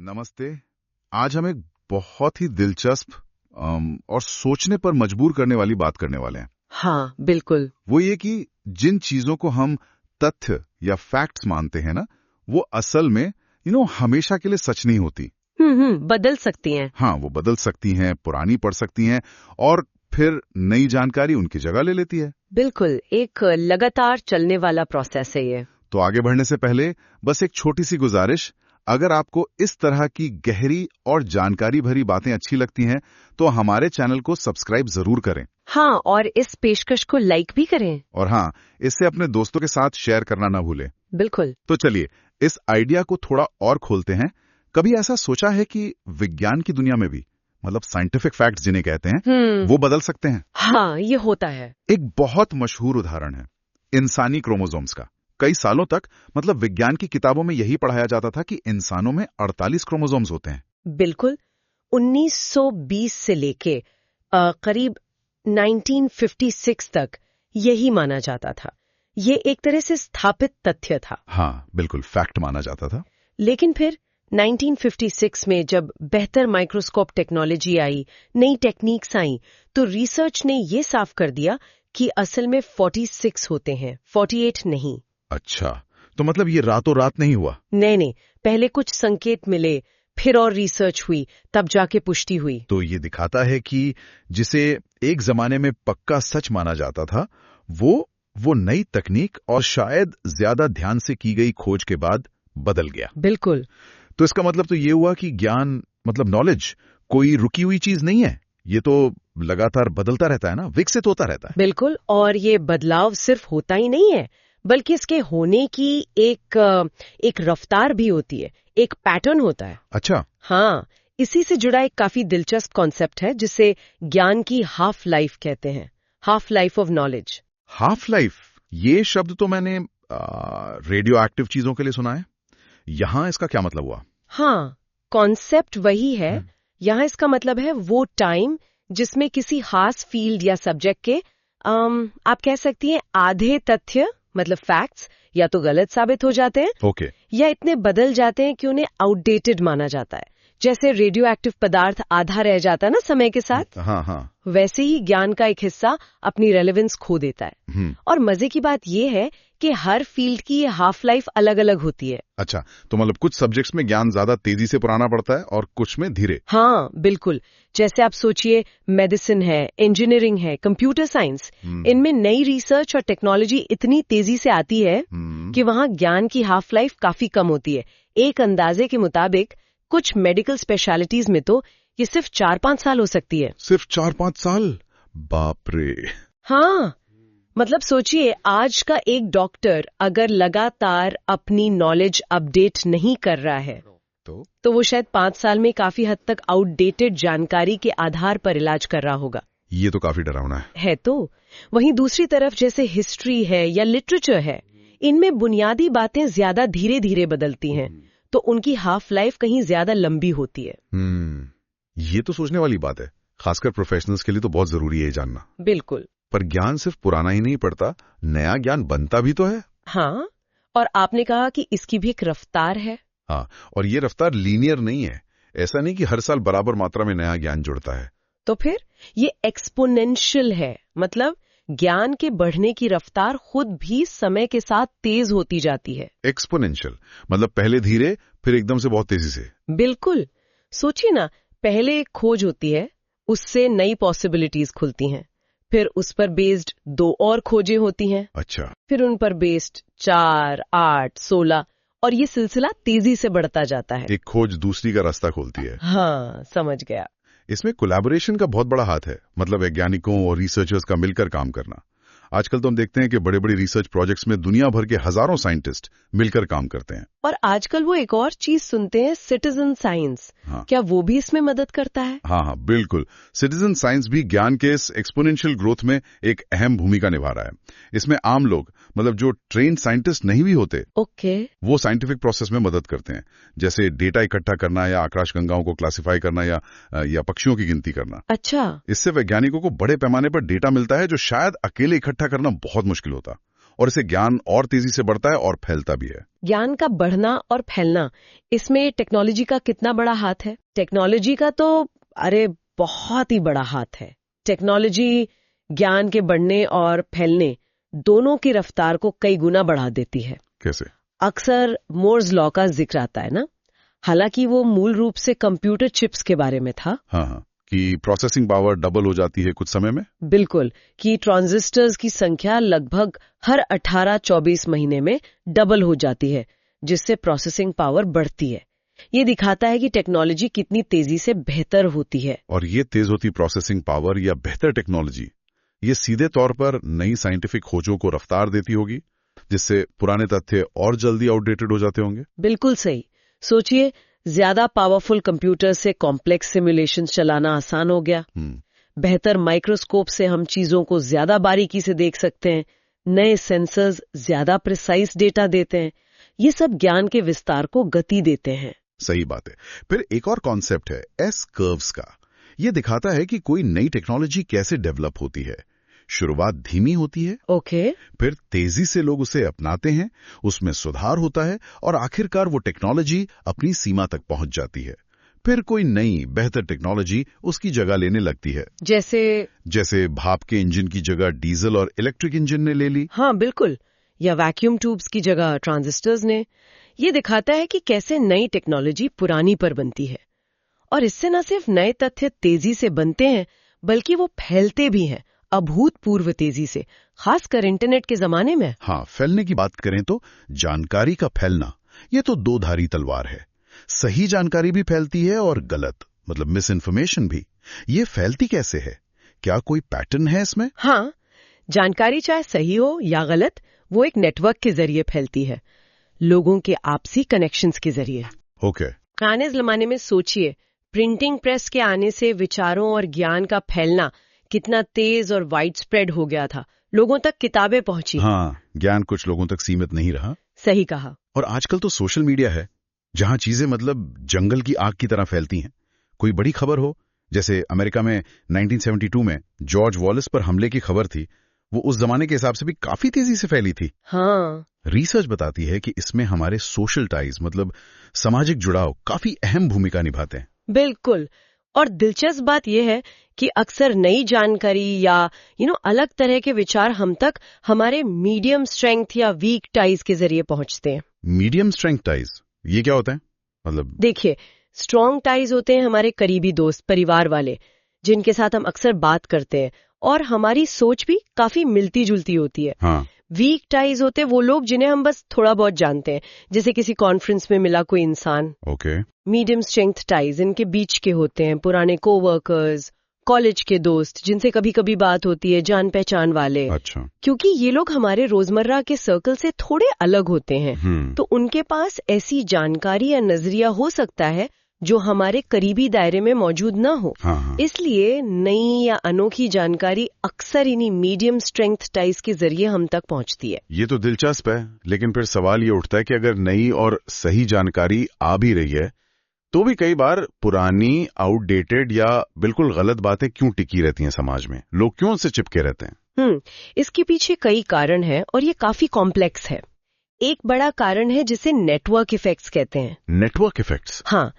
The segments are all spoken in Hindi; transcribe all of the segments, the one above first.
नमस्ते। आज हम एक बहुत ही दिलचस्प और सोचने पर मजबूर करने वाली बात करने वाले हैं। हाँ, बिल्कुल। वो ये कि जिन चीजों को हम तथ्य या फैक्ट्स मानते हैं ना, वो असल में हमेशा के लिए सच नहीं होती। बदल सकती हैं। हाँ, वो बदल सकती हैं, पुरानी पड़ सकती हैं और फिर नई जानकारी उनकी जगह ले लेती है। बिल्कुल, एक लगातार चलने वाला प्रोसेस है ये। तो आगे बढ़ने से पहले बस एक छोटी सी गुजारिश, अगर आपको इस तरह की गहरी और जानकारी भरी बातें अच्छी लगती हैं तो हमारे चैनल को सब्सक्राइब जरूर करें। हाँ, और इस पेशकश को लाइक भी करें। और हाँ, इससे अपने दोस्तों के साथ शेयर करना ना भूलें। बिल्कुल। तो चलिए इस आइडिया को थोड़ा और खोलते हैं। कभी ऐसा सोचा है कि विज्ञान की दुनिया में भी, मतलब साइंटिफिक फैक्ट्स जिन्हें कहते हैं, वो बदल सकते हैं? हाँ, ये होता है। एक बहुत मशहूर उदाहरण है इंसानी क्रोमोसोम्स का। कई सालों तक मतलब विज्ञान की किताबों में यही पढ़ाया जाता था कि इंसानों में 48 क्रोमोसोम्स होते हैं। बिल्कुल। 1920 से लेके करीब 1956 तक यही माना जाता था। ये एक तरह से स्थापित तथ्य था। हाँ, बिल्कुल फैक्ट माना जाता था। लेकिन फिर 1956 में जब बेहतर माइक्रोस्कोप टेक्नोलॉजी आई, नई टेक्निक्स आई, तो रिसर्च ने ये साफ कर दिया कि असल में 46 होते हैं, 48 नहीं। अच्छा, तो मतलब ये रातों रात नहीं हुआ? नहीं, पहले कुछ संकेत मिले, फिर और रिसर्च हुई, तब जाके पुष्टि हुई। तो ये दिखाता है कि जिसे एक जमाने में पक्का सच माना जाता था, वो नई तकनीक और शायद ज्यादा ध्यान से की गई खोज के बाद बदल गया। बिल्कुल। तो इसका मतलब तो ये हुआ कि ज्ञान मतलब नॉलेज कोई रुकी हुई चीज नहीं है, ये तो लगातार बदलता रहता है ना, विकसित होता रहता है। बिल्कुल, और ये बदलाव सिर्फ होता ही नहीं है, बल्कि इसके होने की एक रफ्तार भी होती है, एक पैटर्न होता है। अच्छा। हाँ, इसी से जुड़ा एक काफी दिलचस्प कॉन्सेप्ट है जिसे ज्ञान की हाफ लाइफ कहते हैं। Half life of knowledge. Half life, ये शब्द तो मैंने रेडियो एक्टिव चीजों के लिए सुना है। यहां इसका क्या मतलब हुआ? हाँ, कॉन्सेप्ट वही है। यहाँ इसका मतलब है वो टाइम जिसमें किसी खास फील्ड या सब्जेक्ट के आप कह सकती हैं आधे तथ्य मतलब फैक्ट्स या तो गलत साबित हो जाते हैं, ओके। या इतने बदल जाते हैं कि उन्हें आउटडेटेड माना जाता है। जैसे रेडियो एक्टिव पदार्थ आधा रह जाता है ना समय के साथ, हाँ। वैसे ही ज्ञान का एक हिस्सा अपनी रेलेवेंस खो देता है। और मजे की बात यह है कि हर फील्ड की ये हाफ लाइफ अलग अलग होती है। अच्छा, तो मतलब कुछ सब्जेक्ट्स में ज्ञान ज्यादा तेजी से पुराना पड़ता है और कुछ में धीरे। हाँ, बिल्कुल। जैसे आप सोचिए, मेडिसिन है, इंजीनियरिंग है, कंप्यूटर साइंस, इनमें नई रिसर्च और टेक्नोलॉजी इतनी तेजी से आती है कि वहाँ ज्ञान की हाफ लाइफ काफी कम होती है। एक अंदाजे के मुताबिक कुछ मेडिकल स्पेशलिटीज में तो ये सिर्फ 4-5 साल हो सकती है। सिर्फ 4-5 साल? बाप रे। हाँ, मतलब सोचिए, आज का एक डॉक्टर अगर लगातार अपनी नॉलेज अपडेट नहीं कर रहा है तो वो शायद 5 साल में काफी हद तक आउटडेटेड जानकारी के आधार पर इलाज कर रहा होगा। ये तो काफी डरावना है तो। वहीं दूसरी तरफ जैसे हिस्ट्री है या लिटरेचर है, इनमें बुनियादी बातें ज्यादा धीरे धीरे बदलती हैं, तो उनकी हाफ लाइफ कहीं ज्यादा लंबी होती है। ये तो सोचने वाली बात है, खासकर प्रोफेशनल्स के लिए तो बहुत जरूरी है ये जानना। बिल्कुल। पर ज्ञान सिर्फ पुराना ही नहीं पड़ता, नया ज्ञान बनता भी तो है। हाँ, और आपने कहा कि इसकी भी एक रफ्तार है। हाँ, और ये रफ्तार लीनियर नहीं है। ऐसा नहीं कि हर साल बराबर मात्रा में नया ज्ञान जुड़ता है। तो फिर ये एक्सपोनेंशियल है, मतलब ज्ञान के बढ़ने की रफ्तार खुद भी समय के साथ तेज होती जाती है। एक्सपोनेंशियल मतलब पहले धीरे, फिर एकदम से बहुत तेजी से। बिल्कुल। सोचिए ना, पहले एक खोज होती है, उससे नई पॉसिबिलिटीज खुलती हैं, फिर उस पर बेस्ड 2 और खोजें होती हैं। अच्छा। फिर उन पर बेस्ड 4, 8, 16, और ये सिलसिला तेजी से बढ़ता जाता है। एक खोज दूसरी का रास्ता खोलती है। हाँ, समझ गया। इसमें कोलैबोरेशन का बहुत बड़ा हाथ है, मतलब वैज्ञानिकों और रिसर्चर्स का मिलकर काम करना। आजकल तो हम देखते हैं कि बड़े बड़े रिसर्च प्रोजेक्ट्स में दुनिया भर के हजारों साइंटिस्ट मिलकर काम करते हैं। और आजकल वो एक और चीज सुनते हैं, सिटीजन साइंस। हाँ। क्या वो भी इसमें मदद करता है? हाँ, बिल्कुल। सिटीजन साइंस भी ज्ञान के इस एक्सपोनेंशियल ग्रोथ में एक अहम भूमिका निभा रहा है। इसमें आम लोग, मतलब जो ट्रेन साइंटिस्ट नहीं भी होते, वो साइंटिफिक प्रोसेस में मदद करते हैं, जैसे डेटा इकट्ठा करना या आकाशगंगाओं को क्लासिफाई करना या पक्षियों की गिनती करना। अच्छा। इससे वैज्ञानिकों को बड़े पैमाने पर डेटा मिलता है जो शायद अकेले इकट्ठा करना बहुत मुश्किल होता। और इससे ज्ञान और तेजी से बढ़ता है और फैलता भी है। ज्ञान का बढ़ना और फैलना, इसमें टेक्नोलॉजी का कितना बड़ा हाथ है? टेक्नोलॉजी का तो अरे बहुत ही बड़ा हाथ है। टेक्नोलॉजी ज्ञान के बढ़ने और फैलने दोनों की रफ्तार को कई गुना बढ़ा देती है। कैसे? अक्सर मोर्स लॉ का जिक्र आता है ना, हालांकि वो मूल रूप से कंप्यूटर चिप्स के बारे में था। हाँ, कि प्रोसेसिंग पावर डबल हो जाती है कुछ समय में। बिल्कुल, कि ट्रांजिस्टर्स की संख्या लगभग हर 18-24 महीने में डबल हो जाती है, जिससे प्रोसेसिंग पावर बढ़ती है। ये दिखाता है कि टेक्नोलॉजी कितनी तेजी से बेहतर होती है। और ये तेज होती प्रोसेसिंग पावर या बेहतर टेक्नोलॉजी, ये सीधे तौर पर नई साइंटिफिक खोजों को रफ्तार देती होगी, जिससे पुराने तथ्य और जल्दी आउटडेटेड हो जाते होंगे। बिल्कुल सही। सोचिए, ज्यादा पावरफुल कंप्यूटर से कॉम्प्लेक्स सिमुलेशन चलाना आसान हो गया। बेहतर माइक्रोस्कोप से हम चीजों को ज्यादा बारीकी से देख सकते हैं। नए सेंसर्स ज्यादा प्रिसाइज डेटा देते हैं। ये सब ज्ञान के विस्तार को गति देते हैं। सही बात है। फिर एक और कॉन्सेप्ट है एस कर्व्स का। ये दिखाता है कि कोई नई टेक्नोलॉजी कैसे डेवलप होती है। शुरुआत धीमी होती है, फिर तेजी से लोग उसे अपनाते हैं, उसमें सुधार होता है और आखिरकार वो टेक्नोलॉजी अपनी सीमा तक पहुंच जाती है। फिर कोई नई बेहतर टेक्नोलॉजी उसकी जगह लेने लगती है। जैसे भाप के इंजन की जगह डीजल और इलेक्ट्रिक इंजन ने ले ली। हाँ बिल्कुल, या वैक्यूम ट्यूब्स की जगह ट्रांजिस्टर्स ने। ये दिखाता है कि कैसे नई टेक्नोलॉजी पुरानी पर बनती है, और इससे न सिर्फ नए तथ्य तेजी से बनते हैं, बल्कि वो फैलते भी हैं अभूतपूर्व तेजी से, खासकर इंटरनेट के जमाने में। हाँ, फैलने की बात करें तो जानकारी का फैलना ये तो दो धारी तलवार है। सही जानकारी भी फैलती है और गलत, मतलब मिस इन्फॉर्मेशन भी। ये फैलती कैसे है? क्या कोई पैटर्न है इसमें? हाँ, जानकारी चाहे सही हो या गलत, वो एक नेटवर्क के जरिए फैलती है, लोगों के आपसी कनेक्शंस के जरिए। पुराने जमाने में सोचिए, प्रिंटिंग प्रेस के आने से विचारों और ज्ञान का फैलना कितना तेज और वाइड स्प्रेड हो गया था। लोगों तक किताबें पहुंची। हाँ, ज्ञान कुछ लोगों तक सीमित नहीं रहा। सही कहा। और आजकल तो सोशल मीडिया है, जहां चीजें मतलब जंगल की आग की तरह फैलती हैं। कोई बड़ी खबर हो, जैसे अमेरिका में 1972 में जॉर्ज वॉलेस पर हमले की खबर थी, वो उस जमाने के हिसाब से भी काफी तेजी से फैली थी। हाँ, रिसर्च बताती है कि इसमें हमारे सोशल टाइज, मतलब सामाजिक जुड़ाव, काफी अहम भूमिका निभाते हैं। बिल्कुल। और दिलचस्प बात यह है कि अक्सर नई जानकारी या अलग तरह के विचार हम तक हमारे मीडियम स्ट्रेंथ या वीक टाइज के जरिए पहुंचते हैं। मीडियम स्ट्रेंथ टाइज, ये क्या होता है? मतलब देखिए, स्ट्रॉन्ग टाइज होते हैं हमारे करीबी दोस्त, परिवार वाले, जिनके साथ हम अक्सर बात करते हैं और हमारी सोच भी काफी मिलती जुलती होती है। हाँ। वीक टाइज होते वो लोग जिन्हें हम बस थोड़ा बहुत जानते हैं, जैसे किसी कॉन्फ्रेंस में मिला कोई इंसान। मीडियम स्ट्रेंथ टाइज इनके बीच के होते हैं पुराने कोवर्कर्स, कॉलेज के दोस्त, जिनसे कभी कभी बात होती है, जान पहचान वाले। अच्छा। क्योंकि ये लोग हमारे रोजमर्रा के सर्कल से थोड़े अलग होते हैं, तो उनके पास ऐसी जानकारी या नजरिया हो सकता है जो हमारे करीबी दायरे में मौजूद न हो। हाँ। इसलिए नई या अनोखी जानकारी अक्सर इन्हीं मीडियम स्ट्रेंथ टाइज के जरिए हम तक पहुंचती है। ये तो दिलचस्प है, लेकिन फिर सवाल ये उठता है कि अगर नई और सही जानकारी आ भी रही है, तो भी कई बार पुरानी, आउटडेटेड या बिल्कुल गलत बातें क्यों टिकी रहती हैं समाज में? लोग क्यों उससे चिपके रहते हैं? इसके पीछे कई कारण हैं और ये काफी कॉम्प्लेक्स है। एक बड़ा कारण है जिसे नेटवर्क इफेक्ट्स कहते हैं। Network effects? हाँ,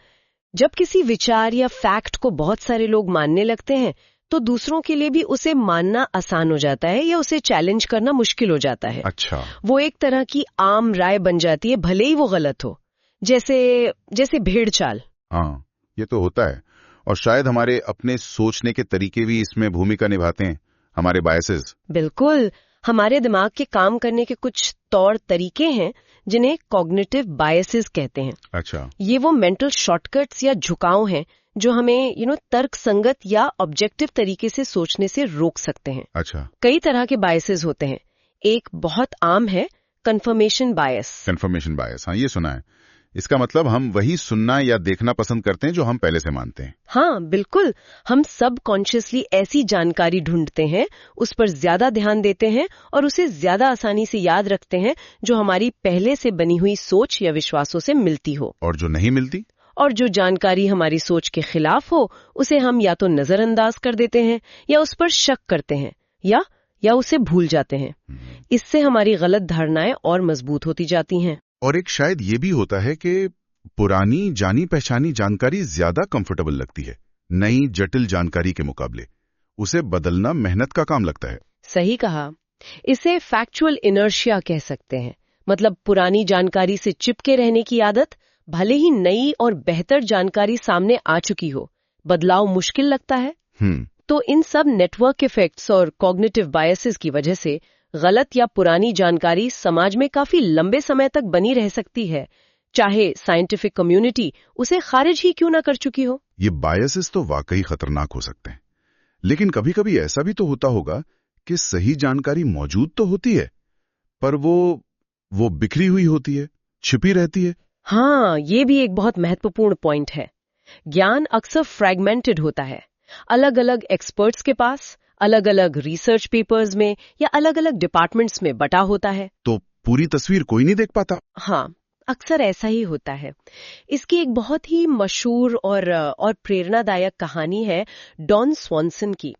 जब किसी विचार या फैक्ट को बहुत सारे लोग मानने लगते हैं, तो दूसरों के लिए भी उसे मानना आसान हो जाता है या उसे चैलेंज करना मुश्किल हो जाता है। अच्छा। वो एक तरह की आम राय बन जाती है, भले ही वो गलत हो। जैसे भेड़ चाल। हाँ, ये तो होता है। और शायद हमारे अपने सोचने के तरीके भी इसमें भूमिका निभाते हैं, हमारे बायसेस। बिल्कुल, हमारे दिमाग के काम करने के कुछ तौर तरीके हैं जिन्हें कॉग्निटिव बायसेस कहते हैं। अच्छा। ये वो मेंटल शॉर्टकट्स या झुकाव हैं जो हमें तर्क संगत या ऑब्जेक्टिव तरीके से सोचने से रोक सकते हैं। अच्छा। कई तरह के बायसेस होते हैं। एक बहुत आम है कंफर्मेशन बायस। कंफर्मेशन बायस, हाँ, ये सुना है। इसका मतलब हम वही सुनना या देखना पसंद करते हैं जो हम पहले से मानते हैं। हाँ बिल्कुल, हम सब कॉन्शियसली ऐसी जानकारी ढूंढते हैं, उस पर ज्यादा ध्यान देते हैं और उसे ज्यादा आसानी से याद रखते हैं जो हमारी पहले से बनी हुई सोच या विश्वासों से मिलती हो। और जो नहीं मिलती? और जो जानकारी हमारी सोच के खिलाफ हो, उसे हम या तो नजरअंदाज कर देते हैं या उस पर शक करते हैं या उसे भूल जाते हैं। इससे हमारी गलत धारणाएं और मजबूत होती जाती हैं। और एक शायद ये भी होता है कि पुरानी जानी पहचानी जानकारी ज्यादा कंफर्टेबल लगती है नई जटिल जानकारी के मुकाबले। उसे बदलना मेहनत का काम लगता है। सही कहा। इसे फैक्चुअल इनर्शिया कह सकते हैं। मतलब पुरानी जानकारी से चिपके रहने की आदत, भले ही नई और बेहतर जानकारी सामने आ चुकी हो, बदलाव मुश्किल लगता है। तो इन सब नेटवर्क इफेक्ट्स और कॉग्निटिव बायसेस की वजह से गलत या पुरानी जानकारी समाज में काफी लंबे समय तक बनी रह सकती है, चाहे साइंटिफिक कम्युनिटी उसे खारिज ही क्यों ना कर चुकी हो। ये बायसेस तो वाकई खतरनाक हो सकते हैं, लेकिन कभी कभी ऐसा भी तो होता होगा कि सही जानकारी मौजूद तो होती है, पर वो बिखरी हुई होती है, छिपी रहती है। हाँ, ये भी एक बहुत महत्वपूर्ण पॉइंट है। ज्ञान अक्सर फ्रैगमेंटेड होता है, अलग अलग एक्सपर्ट्स के पास, अलग अलग रिसर्च पेपर्स में या अलग अलग डिपार्टमेंट्स में बटा होता है। तो पूरी तस्वीर कोई नहीं देख पाता। हाँ, अक्सर ऐसा ही होता है। इसकी एक बहुत ही मशहूर और प्रेरणादायक कहानी है डॉन स्वॉनसन की।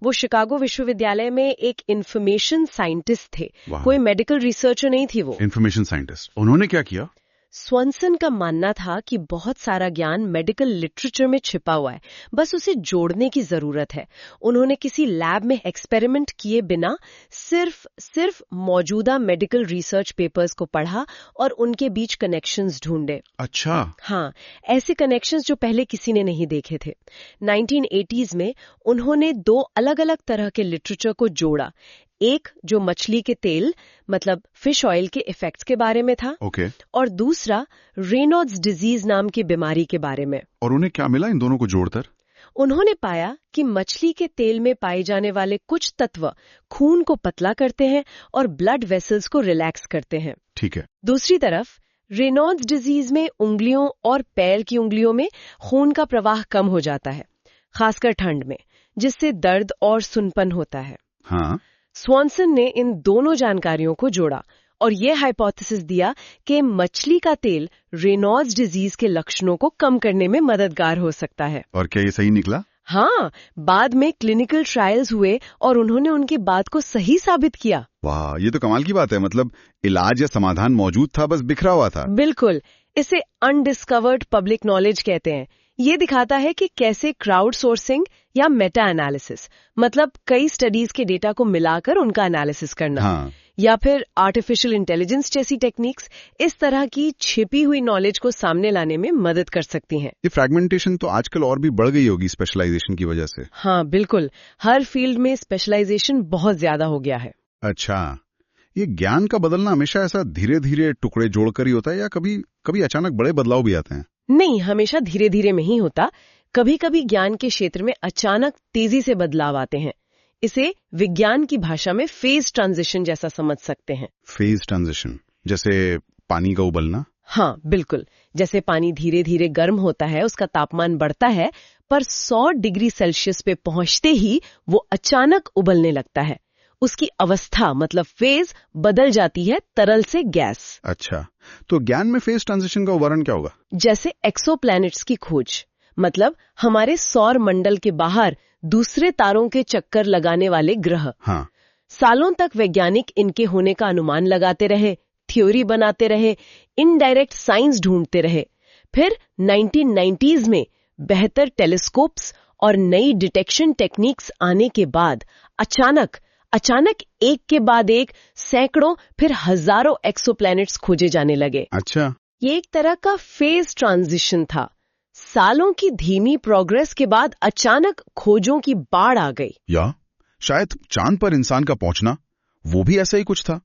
वो शिकागो विश्वविद्यालय में एक इंफॉर्मेशन साइंटिस्ट थे, कोई मेडिकल रिसर्चर नहीं थी वो। इंफॉर्मेशन साइंटिस्ट, उन्होंने क्या किया? स्वॉनसन का मानना था कि बहुत सारा ज्ञान मेडिकल लिटरेचर में छिपा हुआ है, बस उसे जोड़ने की जरूरत है। उन्होंने किसी लैब में एक्सपेरिमेंट किए बिना सिर्फ मौजूदा मेडिकल रिसर्च पेपर्स को पढ़ा और उनके बीच कनेक्शंस ढूंढे। अच्छा। हाँ, ऐसे कनेक्शंस जो पहले किसी ने नहीं देखे थे। 1980s में उन्होंने दो अलग अलग तरह के लिटरेचर को जोड़ा। एक जो मछली के तेल मतलब फिश ऑयल के इफेक्ट्स के बारे में था, और दूसरा रेनॉल्ड्स डिजीज नाम की बीमारी के बारे में। और उन्हें क्या मिला इन दोनों को जोड़कर? उन्होंने पाया कि मछली के तेल में पाए जाने वाले कुछ तत्व खून को पतला करते हैं और ब्लड वेसल्स को रिलैक्स करते हैं। ठीक है। दूसरी तरफ रेनॉल्ड्स डिजीज में उंगलियों और पैर की उंगलियों में खून का प्रवाह कम हो जाता है, खासकर ठंड में, जिससे दर्द और सुनपन होता है। हाँ। स्वॉनसन ने इन दोनों जानकारियों को जोड़ा और ये हाइपोथेसिस दिया कि मछली का तेल रेनॉल्ड्स डिजीज के लक्षणों को कम करने में मददगार हो सकता है। और क्या ये सही निकला? हाँ, बाद में क्लिनिकल ट्रायल्स हुए और उन्होंने उनकी बात को सही साबित किया। वाह, ये तो कमाल की बात है। मतलब इलाज या समाधान मौजूद था, बस बिखरा हुआ था। बिल्कुल। इसे अनडिस्कवर्ड पब्लिक नॉलेज कहते हैं। ये दिखाता है कि कैसे क्राउड सोर्सिंग या मेटा एनालिसिस, मतलब कई स्टडीज के डेटा को मिलाकर उनका एनालिसिस करना, या फिर आर्टिफिशियल इंटेलिजेंस जैसी टेक्निक्स इस तरह की छिपी हुई नॉलेज को सामने लाने में मदद कर सकती हैं। ये फ्रैगमेंटेशन तो आजकल और भी बढ़ गई होगी स्पेशलाइजेशन की वजह से। हाँ, बिल्कुल। हर फील्ड में स्पेशलाइजेशन बहुत ज्यादा हो गया है। अच्छा, ये ज्ञान का बदलना हमेशा ऐसा धीरे धीरे टुकड़े जोड़कर ही होता है या कभी अचानक बड़े बदलाव भी आते हैं? नहीं, हमेशा धीरे धीरे में ही होता। कभी कभी ज्ञान के क्षेत्र में अचानक तेजी से बदलाव आते हैं। इसे विज्ञान की भाषा में फेज ट्रांजिशन जैसा समझ सकते हैं। फेज ट्रांजिशन, जैसे पानी का उबलना? हाँ, बिल्कुल। जैसे पानी धीरे धीरे गर्म होता है, उसका तापमान बढ़ता है, पर 100 डिग्री सेल्सियस पे पहुंचते ही वो अचानक उबलने लगता है। उसकी अवस्था मतलब फेज बदल जाती है तरल से गैस। अच्छा, तो ज्ञान में फेज ट्रांजिशन का उदाहरण क्या होगा? जैसे एक्सोप्लैनेट्स की खोज, मतलब हमारे सौर मंडल के बाहर दूसरे तारों के चक्कर लगाने वाले ग्रह। हाँ। सालों तक वैज्ञानिक इनके होने का अनुमान लगाते रहे, थ्योरी बनाते रहे, इनडायरेक्ट साइंस ढूंढते रहे। फिर 1990s में बेहतर टेलीस्कोप्स और नई डिटेक्शन टेक्निक्स आने के बाद अचानक एक के बाद एक सैकड़ों फिर हजारों एक्सोप्लैनेट्स खोजे जाने लगे। अच्छा, ये एक तरह का फेज ट्रांजिशन था। सालों की धीमी प्रोग्रेस के बाद अचानक खोजों की बाढ़ आ गई। या शायद चांद पर इंसान का पहुंचना, वो भी ऐसा ही कुछ था।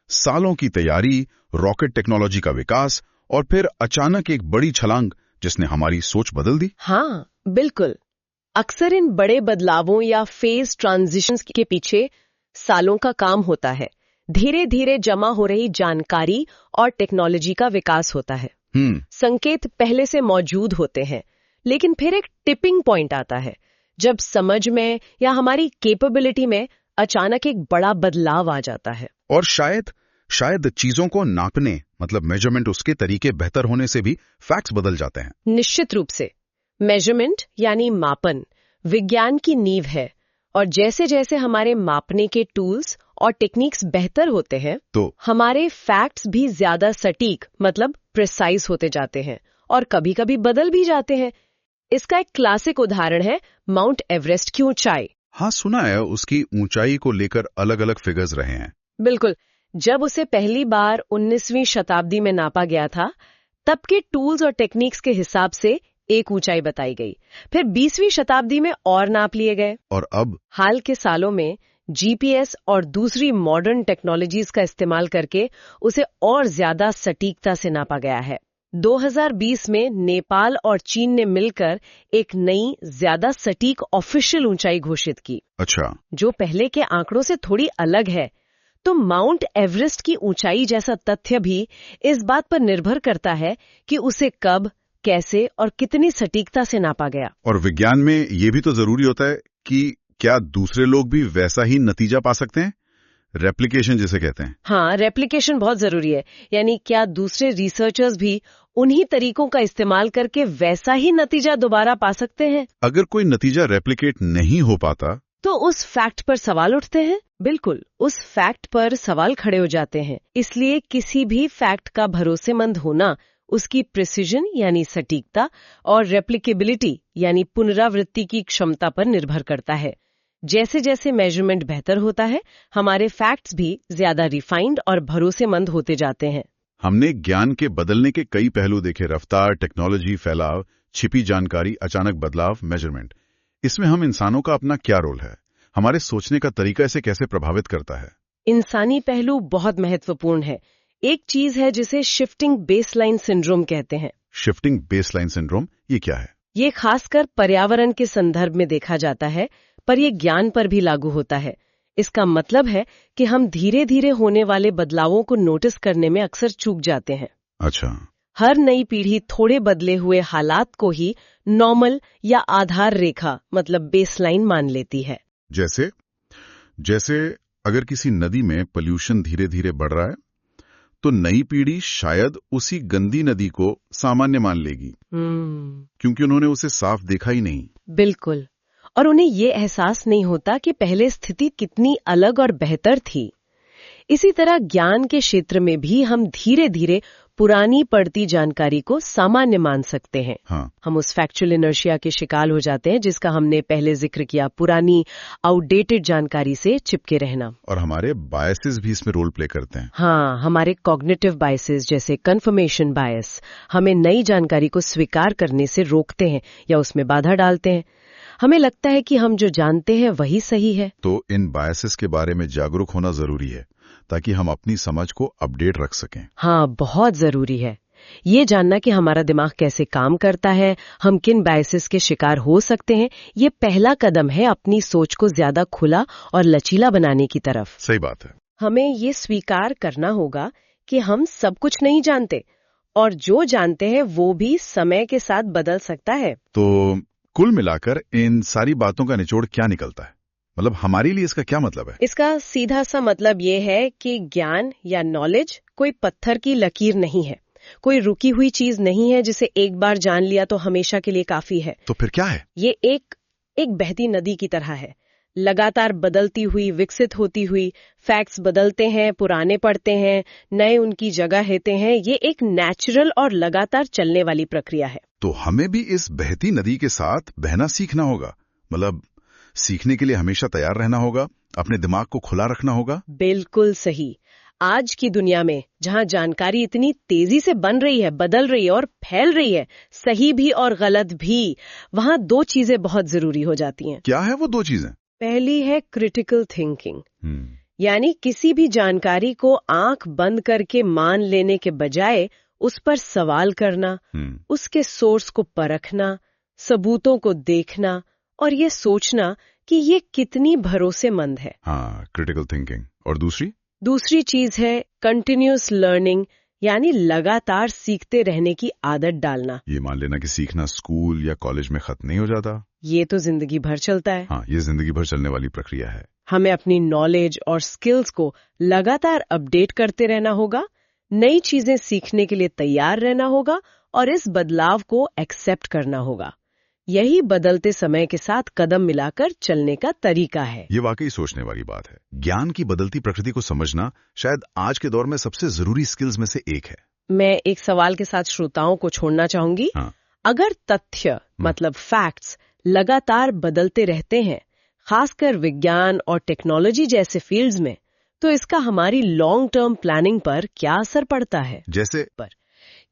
सालों की तैयारी, रॉकेट टेक्नोलॉजी का विकास और फिर अचानक एक बड़ी छलांग जिसने हमारी सोच बदल दी। हाँ, बिल्कुल। अक्सर इन बड़े बदलावों या फेज ट्रांजिशंस के पीछे सालों का काम होता है। धीरे धीरे जमा हो रही जानकारी और टेक्नोलॉजी का विकास होता है। संकेत पहले से मौजूद होते हैं, लेकिन फिर एक टिपिंग पॉइंट आता है जब समझ में या हमारी कैपेबिलिटी में अचानक एक बड़ा बदलाव आ जाता है। और शायद चीजों को नापने मतलब मेजरमेंट, उसके तरीके बेहतर होने से भी फैक्ट्स बदल जाते हैं। निश्चित रूप से। मेजरमेंट यानी मापन विज्ञान की नींव है, और जैसे जैसे हमारे मापने के टूल्स और टेक्निक्स बेहतर होते हैं तो हमारे फैक्ट्स भी ज्यादा सटीक मतलब प्रिसाइज होते जाते हैं और कभी कभी बदल भी जाते हैं। इसका एक क्लासिक उदाहरण है माउंट एवरेस्ट की ऊंचाई। हाँ, सुना है उसकी ऊंचाई को लेकर अलग अलग फिगर्स रहे हैं। बिल्कुल। जब उसे पहली बार 19वीं शताब्दी में नापा गया था तब के टूल्स और टेक्निक्स के हिसाब से एक ऊंचाई बताई गई। फिर 20वीं शताब्दी में और नाप लिए गए और अब हाल के सालों में जीपीएस और दूसरी मॉडर्न टेक्नोलॉजीज का इस्तेमाल करके उसे और ज्यादा सटीकता से नापा गया है। 2020 में नेपाल और चीन ने मिलकर एक नई ज्यादा सटीक ऑफिशियल ऊंचाई घोषित की। अच्छा, जो पहले के आंकड़ों से थोड़ी अलग है। तो माउंट एवरेस्ट की ऊंचाई जैसा तथ्य भी इस बात पर निर्भर करता है कि उसे कब, कैसे और कितनी सटीकता से नापा गया। और विज्ञान में ये भी तो जरूरी होता है कि क्या दूसरे लोग भी वैसा ही नतीजा पा सकते हैं, रेप्लिकेशन जिसे कहते हैं। हाँ, रेप्लिकेशन बहुत जरूरी है। यानी क्या दूसरे रिसर्चर्स भी उन्हीं तरीकों का इस्तेमाल करके वैसा ही नतीजा दोबारा पा सकते हैं? अगर कोई नतीजा रेप्लिकेट नहीं हो पाता तो उस फैक्ट पर सवाल उठते हैं। बिल्कुल, उस फैक्ट पर सवाल खड़े हो जाते हैं। इसलिए किसी भी फैक्ट का भरोसेमंद होना उसकी प्रिसिजन यानी सटीकता और रेप्लिकेबिलिटी यानी पुनरावृत्ति की क्षमता पर निर्भर करता है। जैसे जैसे मेजरमेंट बेहतर होता है हमारे फैक्ट्स भी ज्यादा रिफाइंड और भरोसेमंद होते जाते हैं। हमने ज्ञान के बदलने के कई पहलू देखे, रफ्तार, टेक्नोलॉजी, फैलाव, छिपी जानकारी, अचानक बदलाव, मेजरमेंट। इसमें हम इंसानों का अपना क्या रोल है? हमारे सोचने का तरीका इसे कैसे प्रभावित करता है? इंसानी पहलू बहुत महत्वपूर्ण है। एक चीज है जिसे शिफ्टिंग बेसलाइन सिंड्रोम कहते हैं। शिफ्टिंग बेसलाइन सिंड्रोम, ये क्या है? ये खासकर पर्यावरण के संदर्भ में देखा जाता है, पर यह ज्ञान पर भी लागू होता है। इसका मतलब है कि हम धीरे धीरे होने वाले बदलावों को नोटिस करने में अक्सर चूक जाते हैं। अच्छा। हर नई पीढ़ी थोड़े बदले हुए हालात को ही नॉर्मल या आधार रेखा मतलब बेसलाइन मान लेती है। जैसे अगर किसी नदी में पोल्यूशन धीरे धीरे बढ़ रहा है तो नई पीढ़ी शायद उसी गंदी नदी को सामान्य मान लेगी, क्योंकि उन्होंने उसे साफ देखा ही नहीं। बिल्कुल, और उन्हें ये एहसास नहीं होता कि पहले स्थिति कितनी अलग और बेहतर थी। इसी तरह ज्ञान के क्षेत्र में भी हम धीरे धीरे पुरानी पड़ती जानकारी को सामान्य मान सकते हैं। हाँ। हम उस फैक्चुअल इनर्शिया के शिकार हो जाते हैं जिसका हमने पहले जिक्र किया, पुरानी आउटडेटेड जानकारी से चिपके रहना। और हमारे बायसेस भी इसमें रोल प्ले करते हैं। हाँ, हमारे कॉग्निटिव बायसेस जैसे कंफर्मेशन बायस हमें नई जानकारी को स्वीकार करने से रोकते हैं या उसमें बाधा डालते हैं। हमें लगता है कि हम जो जानते हैं वही सही है। तो इन बायसेस के बारे में जागरूक होना जरूरी है ताकि हम अपनी समझ को अपडेट रख सकें। हाँ, बहुत जरूरी है। ये जानना कि हमारा दिमाग कैसे काम करता है, हम किन बायसेस के शिकार हो सकते हैं, ये पहला कदम है अपनी सोच को ज्यादा खुला और लचीला बनाने की तरफ। सही बात है। हमें ये स्वीकार करना होगा कि हम सब कुछ नहीं जानते और जो जानते हैं वो भी समय के साथ बदल सकता है। तो कुल मिलाकर इन सारी बातों का निचोड़ क्या निकलता है? मतलब हमारे लिए इसका क्या मतलब है? इसका सीधा सा मतलब ये है कि ज्ञान या नॉलेज कोई पत्थर की लकीर नहीं है, कोई रुकी हुई चीज नहीं है जिसे एक बार जान लिया तो हमेशा के लिए काफी है। तो फिर क्या है? ये एक बहती नदी की तरह है, लगातार बदलती हुई, विकसित होती हुई। फैक्ट्स बदलते हैं, पुराने पड़ते हैं, नए उनकी जगह लेते हैं। ये एक नेचुरल और लगातार चलने वाली प्रक्रिया है। तो हमें भी इस बहती नदी के साथ बहना सीखना होगा, मतलब सीखने के लिए हमेशा तैयार रहना होगा, अपने दिमाग को खुला रखना होगा। बिल्कुल सही। आज की दुनिया में जहां जानकारी इतनी तेजी से बन रही है, बदल रही है और फैल रही है, सही भी और गलत भी, वहां दो चीजें बहुत जरूरी हो जाती हैं। क्या है वो दो चीजें? पहली है क्रिटिकल थिंकिंग, यानी किसी भी जानकारी को आंख बंद करके मान लेने के बजाय उस पर सवाल करना, उसके सोर्स को परखना, सबूतों को देखना और ये सोचना कि ये कितनी भरोसेमंद है। हाँ, क्रिटिकल थिंकिंग। और दूसरी चीज है कंटिन्यूअस लर्निंग, यानी लगातार सीखते रहने की आदत डालना। ये मान लेना कि सीखना स्कूल या कॉलेज में खत्म नहीं हो जाता, ये तो जिंदगी भर चलता है। हाँ, ये जिंदगी भर चलने वाली प्रक्रिया है। हमें अपनी नॉलेज और स्किल्स को लगातार अपडेट करते रहना होगा, नई चीजें सीखने के लिए तैयार रहना होगा और इस बदलाव को एक्सेप्ट करना होगा। यही बदलते समय के साथ कदम मिलाकर चलने का तरीका है। ये वाकई सोचने वाली बात है। ज्ञान की बदलती प्रकृति को समझना शायद आज के दौर में सबसे जरूरी स्किल्स में से एक है। मैं एक सवाल के साथ श्रोताओं को छोड़ना चाहूंगी। हाँ। अगर तथ्य मतलब फैक्ट्स लगातार बदलते रहते हैं, खासकर विज्ञान और टेक्नोलॉजी जैसे फील्ड्स में, तो इसका हमारी लॉन्ग टर्म प्लानिंग पर क्या असर पड़ता है? जैसे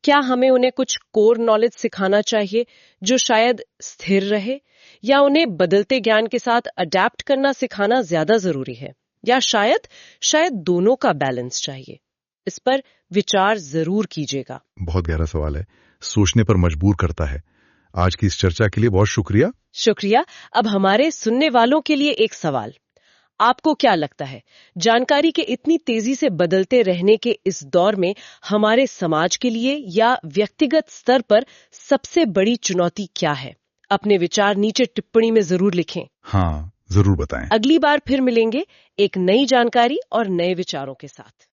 क्या हमें उन्हें कुछ कोर नॉलेज सिखाना चाहिए जो शायद स्थिर रहे, या उन्हें बदलते ज्ञान के साथ अडैप्ट करना सिखाना ज्यादा जरूरी है, या शायद दोनों का बैलेंस चाहिए? इस पर विचार जरूर कीजिएगा। बहुत गहरा सवाल है, सोचने पर मजबूर करता है। आज की इस चर्चा के लिए बहुत शुक्रिया। अब हमारे सुनने वालों के लिए एक सवाल। आपको क्या लगता है, जानकारी के इतनी तेजी से बदलते रहने के इस दौर में हमारे समाज के लिए या व्यक्तिगत स्तर पर सबसे बड़ी चुनौती क्या है? अपने विचार नीचे टिप्पणी में जरूर लिखें। हाँ, जरूर बताएं। अगली बार फिर मिलेंगे एक नई जानकारी और नए विचारों के साथ।